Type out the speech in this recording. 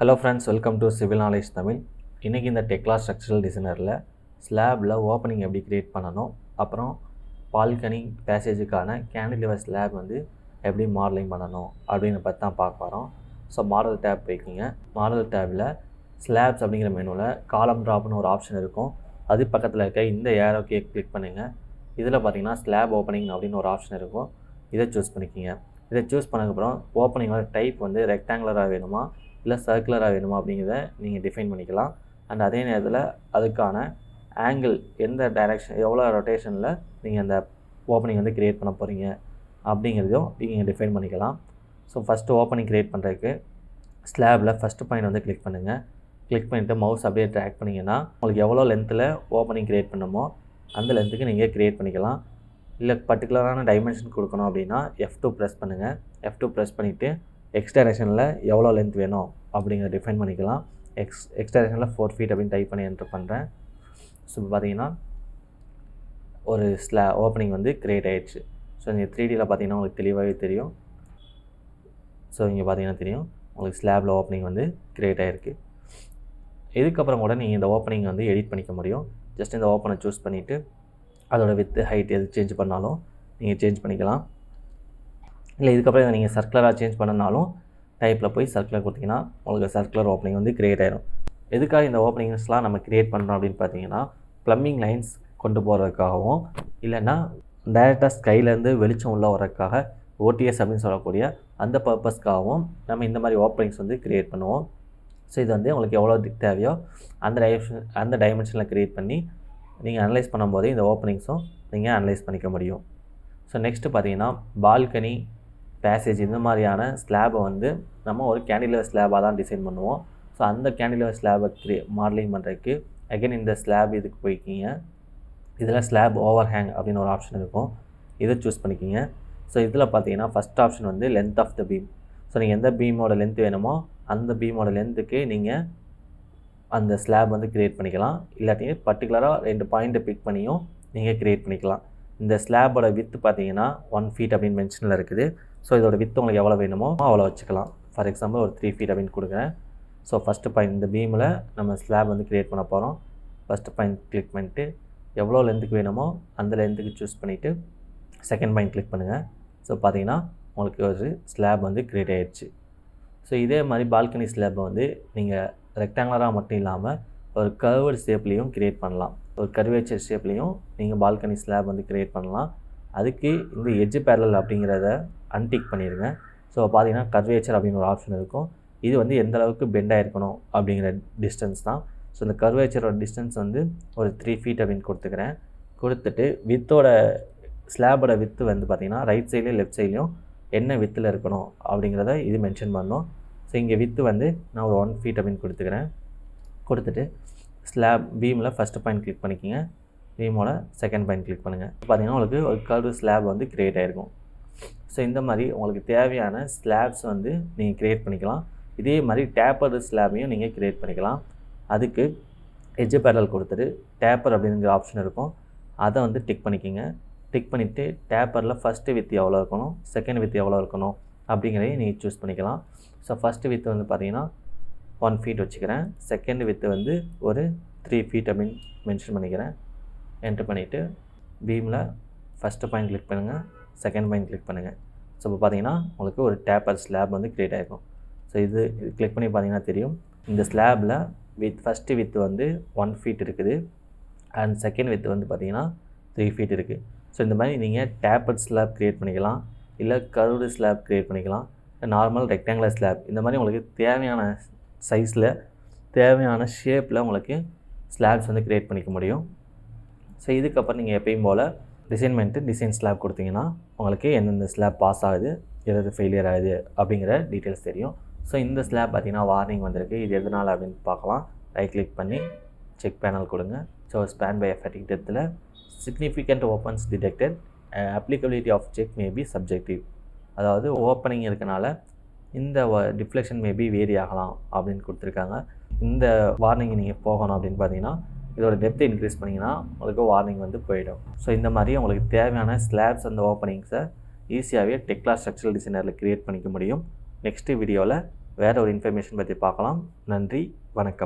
Hello friends, welcome to Civil Knowledge Tamil. இன்னைக்கு இந்த Tekla Structural Designerல ஸ்லாப்ல opening எப்படி create பண்ணணும், அப்புறம் பால்கனி பேசேஜுக்கான கேண்டிலிவர் ஸ்லாப் வந்து எப்படி மாடலிங் பண்ணணும் அப்படின்னு பற்றி தான் பார்க்க போகிறோம். ஸோ மாடல் டேப் போய்க்கிங்க. மாடல் டேப்பில் ஸ்லாப்ஸ் அப்படிங்கிற மெனுவில் காலம் ட்ராப்னு ஒரு ஆப்ஷன் இருக்கும். அது பக்கத்தில் இருக்க இந்த ஏரோக்கே கிளிக் பண்ணுங்கள். இதில் பார்த்தீங்கன்னா ஸ்லாப் ஓப்பனிங் அப்படின்னு ஒரு ஆப்ஷன் இருக்கும். இதை சூஸ் பண்ணிக்கிங்க. இதை சூஸ் பண்ணதுக்கப்புறம் ஓப்பனிங்கோட டைப் வந்து ரெக்டாங்குலராக வேணுமா இல்லை சர்க்குலராக வேணுமா அப்படிங்கிறத நீங்கள் டிஃபைன் பண்ணிக்கலாம். அண்ட் அதே நேரத்தில் அதுக்கான ஆங்கிள் எந்த டைரெக்ஷன் எவ்வளோ ரொட்டேஷனில் நீங்கள் அந்த ஓப்பனிங் வந்து க்ரியேட் பண்ண போகிறீங்க அப்படிங்கிறதையும் நீங்கள் டிஃபைன் பண்ணிக்கலாம். ஸோ ஃபஸ்ட்டு ஓப்பனிங் க்ரியேட் பண்ணுறதுக்கு ஸ்லாபில் ஃபஸ்ட்டு பாயிண்ட் வந்து கிளிக் பண்ணுங்கள். கிளிக் பண்ணிவிட்டு மவுஸ் அப்படியே ட்ராக் பண்ணிங்கன்னா உங்களுக்கு எவ்வளோ லென்த்தில் ஓப்பனிங் க்ரியேட் பண்ணணுமோ அந்த லென்த்துக்கு நீங்கள் க்ரியேட் பண்ணிக்கலாம். இல்லை பர்டிகுலரான டைமென்ஷன் கொடுக்கணும் அப்படின்னா F2 ப்ரெஸ் பண்ணுங்கள். F2 ப்ரெஸ் பண்ணிவிட்டு எக்ஸ் டைரெக்ஷனில் எவ்வளோ லென்த் வேணும் அப்படிங்கிறத டிஃபைன் பண்ணிக்கலாம். எக்ஸ் டைரெக்ஷனில் 4 feet அப்படின்னு டைப் பண்ணி என்ட்ரு பண்ணுறேன். ஸோ இப்போ பார்த்தீங்கன்னா ஒரு ஓப்பனிங் வந்து க்ரியேட் ஆகிடுச்சு. ஸோ இங்கே 3Dயில் பார்த்தீங்கன்னா உங்களுக்கு தெளிவாகவே தெரியும். ஸோ இங்கே பார்த்தீங்கன்னா தெரியும் உங்களுக்கு ஸ்லாபில் ஓப்பனிங் வந்து க்ரியேட் ஆகிருக்கு. இதுக்கப்புறம் கூட நீங்கள் இந்த ஓப்பனிங் வந்து எடிட் பண்ணிக்க முடியும். ஜஸ்ட் இந்த ஓப்பனை சூஸ் பண்ணிவிட்டு அதோட வித்து ஹைட் எது சேஞ்ச் பண்ணாலும் நீங்கள் சேஞ்ச் பண்ணிக்கலாம். இல்லை இதுக்கப்புறம் இதை நீங்கள் சர்க்குலராக சேஞ்ச் பண்ணனாலும் டைப்பில் போய் சர்க்குலர் கொடுத்தீங்கன்னா உங்களுக்கு சர்க்குலர் ஓப்பனிங் வந்து க்ரியேட் ஆகிடும். எதுக்காக இந்த ஓப்பனிங்ஸ்லாம் நம்ம க்ரியேட் பண்ணுறோம் அப்படின்னு பார்த்தீங்கன்னா ப்ளம்பிங் லைன்ஸ் கொண்டு போகிறதுக்காகவும் இல்லைன்னா டைரெக்டாக ஸ்கைலேருந்து வெளிச்சம் உள்ள வரதுக்காக OTS அப்படின்னு சொல்லக்கூடிய அந்த பர்பஸ்க்காகவும் நம்ம இந்த மாதிரி ஓப்பனிங்ஸ் வந்து க்ரியேட் பண்ணுவோம். ஸோ இது வந்து உங்களுக்கு எவ்வளோ தேவையோ அந்த டைமென்ஷனில் க்ரியேட் பண்ணி நீங்கள் அனலைஸ் பண்ணும்போது இந்த ஓப்பனிங்ஸும் நீங்கள் அனலைஸ் பண்ணிக்க முடியும். ஸோ நெக்ஸ்ட்டு பார்த்தீங்கன்னா பால்கனி பேசேஜ் இந்த மாதிரியான ஸ்லாபை வந்து நம்ம ஒரு கேண்டிலிவர் ஸ்லாபாக தான் டிசைன் பண்ணுவோம். ஸோ அந்த கேண்டிலிவர் ஸ்லாபை மாடலிங் பண்ணுறதுக்கு அகைன் இந்த ஸ்லாப் இதுக்கு போய்க்கிங்க. இதில் ஸ்லாப் ஓவர் ஹேங் அப்படின்னு ஒரு ஆப்ஷன் இருக்கும். இதை சூஸ் பண்ணிக்கிங்க. ஸோ இதில் பார்த்தீங்கன்னா ஃபஸ்ட் ஆப்ஷன் வந்து length of the beam. So நீங்கள் எந்த பீமோட லென்த் வேணுமோ அந்த பீமோட லென்த்துக்கு நீங்கள் அந்த ஸ்லாப் வந்து க்ரியேட் பண்ணிக்கலாம். இல்லாட்டி பர்டிகுலராக 2 பாயிண்ட்டை பிக் பண்ணியும் நீங்கள் க்ரியேட் பண்ணிக்கலாம். இந்த ஸ்லாபோட வித்து பார்த்தீங்கன்னா 1 feet அப்படின்னு மென்ஷனில் இருக்குது. ஸோ இதோட வித்து உங்களுக்கு எவ்வளோ வேணுமோ அவ்வளோ வச்சுக்கலாம். ஃபார் எக்ஸாம்பிள் ஒரு 3 feet அப்படின்னு கொடுக்குறேன். ஸோ ஃபஸ்ட்டு பாயிண்ட் இந்த பீமில் நம்ம ஸ்லாப் வந்து க்ரியேட் பண்ண போகிறோம். ஃபஸ்ட்டு பாயிண்ட் கிளிக் பண்ணிவிட்டு எவ்வளோ லென்த்துக்கு வேணுமோ அந்த லென்த்துக்கு சூஸ் பண்ணிவிட்டு செகண்ட் பாயிண்ட் கிளிக் பண்ணுங்கள். ஸோ பார்த்தீங்கன்னா உங்களுக்கு ஒரு ஸ்லாப் வந்து க்ரியேட் ஆகிடுச்சு. ஸோ இதே மாதிரி பால்கனி ஸ்லாப்பை வந்து நீங்கள் ரெக்டாங்குலராக மட்டும் இல்லாமல் ஒரு கர்வ்டு ஷேப்லேயும் க்ரியேட் பண்ணலாம். ஒரு கர்வேச்சர் ஷேப்லேயும் நீங்கள் பால்கனி ஸ்லாப் வந்து க்ரியேட் பண்ணலாம். அதுக்கு இந்த எட்ஜ் பேரலல் அப்படிங்கிறத அன்டிக் பண்ணிடுங்க. ஸோ பார்த்தீங்கன்னா கர்வேச்சர் அப்படின்னு ஒரு ஆப்ஷன் இருக்கும். இது வந்து எந்த அளவுக்கு பெண்டாக இருக்கணும் அப்படிங்கிற டிஸ்டன்ஸ் தான். ஸோ இந்த கர்வேச்சரோட டிஸ்டன்ஸ் வந்து ஒரு 3 feet அப்படின்னு கொடுத்துக்கிறேன். கொடுத்துட்டு வித்தோட ஸ்லாபோட வித்து வந்து பார்த்திங்கன்னா ரைட் சைட்லேயும் லெஃப்ட் சைட்லேயும் என்ன வித்தில் இருக்கணும் அப்படிங்கிறத இது மென்ஷன் பண்ணணும். ஸோ இங்கே வித்து வந்து நான் ஒரு 1 feet அப்படின்னு கொடுத்துக்கிறேன். கொடுத்துட்டு ஸ்லாப் பீமில் ஃபஸ்ட்டு பாயிண்ட் கிளிக் பண்ணிக்கிங்க. பீமோட செகண்ட் பாயிண்ட் கிளிக் பண்ணுங்கள். பார்த்தீங்கன்னா உங்களுக்கு ஒரு கர்வ் ஸ்லாப் வந்து க்ரியேட் ஆகிருக்கும். ஸோ இந்த மாதிரி உங்களுக்கு தேவையான ஸ்லாப்ஸ் வந்து நீங்கள் க்ரியேட் பண்ணிக்கலாம். இதே மாதிரி டேப்பர் ஸ்லாபையும் நீங்கள் க்ரியேட் பண்ணிக்கலாம். அதுக்கு எட்ஜ் பேரல் கொடுத்துட்டு டேப்பர் அப்படிங்கிற ஆப்ஷன் இருக்கும். அதை வந்து டிக் பண்ணிக்கிங்க. டிக் பண்ணிவிட்டு டேப்பரில் ஃபஸ்ட்டு வித் எவ்வளோ இருக்கணும், செகண்ட் வித் எவ்வளோ இருக்கணும் அப்படிங்கிறதையும் நீங்கள் சூஸ் பண்ணிக்கலாம். ஸோ ஃபஸ்ட்டு வித் வந்து பார்த்தீங்கன்னா 1 feet வச்சுக்கிறேன். செகண்ட் வித்து வந்து ஒரு 3 feet அப்படின்னு மென்ஷன் பண்ணிக்கிறேன். என்ட்ரு பண்ணிவிட்டு பீமில் ஃபஸ்ட்டு பாயிண்ட் கிளிக் பண்ணுங்கள், செகண்ட் பாயிண்ட் கிளிக் பண்ணுங்கள். ஸோ இப்போ பார்த்தீங்கன்னா உங்களுக்கு ஒரு டேப்பர் ஸ்லாப் வந்து க்ரியேட் ஆகிருக்கும். ஸோ இது கிளிக் பண்ணி பார்த்தீங்கன்னா தெரியும் இந்த ஸ்லாபில் ஃபஸ்ட்டு வித்து வந்து 1 feet இருக்குது அண்ட் செகண்ட் வித்து வந்து பார்த்தீங்கன்னா 3 feet இருக்குது. ஸோ இந்த மாதிரி நீங்கள் டேப்பர் ஸ்லாப் க்ரியேட் பண்ணிக்கலாம், இல்லை கர்வ்டு ஸ்லாப் க்ரியேட் பண்ணிக்கலாம், நார்மல் ரெக்டாங்குலர் ஸ்லாப் இந்த மாதிரி உங்களுக்கு தேவையான சைஸில் தேவையான ஷேப்பில் உங்களுக்கு ஸ்லாப்ஸ் வந்து க்ரியேட் பண்ணிக்க முடியும். ஸோ இதுக்கப்புறம் நீங்கள் எப்பயும் போல் டிசைன் ஸ்லாப் கொடுத்தீங்கன்னா உங்களுக்கு எந்தெந்த ஸ்லாப் பாஸ் ஆகுது எதாவது ஃபெயிலியர் ஆகுது அப்படிங்கிற டீட்டெயில்ஸ் தெரியும். ஸோ இந்த ஸ்லாப் பார்த்தீங்கன்னா வார்னிங் வந்திருக்கு. இது எதனால் அப்படின்னு பார்க்கலாம். ரைட் கிளிக் பண்ணி செக் பேனல் கொடுங்க. ஸோ ஸ்பேன் பை எஃபெக்டிவ் டெப்த்தில் significant opens detected, applicability of check maybe subjective. அதாவது ஓப்பனிங் இருக்கனால இந்த டிஃப்ளெக்ஷன் மேபி வேரி ஆகலாம் அப்படின்னு கொடுத்துருக்காங்க. இந்த வார்னிங் நீங்கள் போகணும் அப்படின்னு பார்த்தீங்கன்னா இதோட டெப்த்தை இன்க்ரீஸ் பண்ணிங்கன்னா உங்களுக்கு வார்னிங் வந்து போயிடும். ஸோ இந்த மாதிரி உங்களுக்கு தேவையான ஸ்லாப்ஸ் அந்த ஓப்பனிங்ஸை ஈஸியாகவே டெக்லா ஸ்ட்ரக்சரல் டிசைனரில் க்ரியேட் பண்ணிக்க முடியும். நெக்ஸ்ட்டு வீடியோவில் வேறு ஒரு இன்ஃபர்மேஷன் பற்றி பார்க்கலாம். நன்றி, வணக்கம்.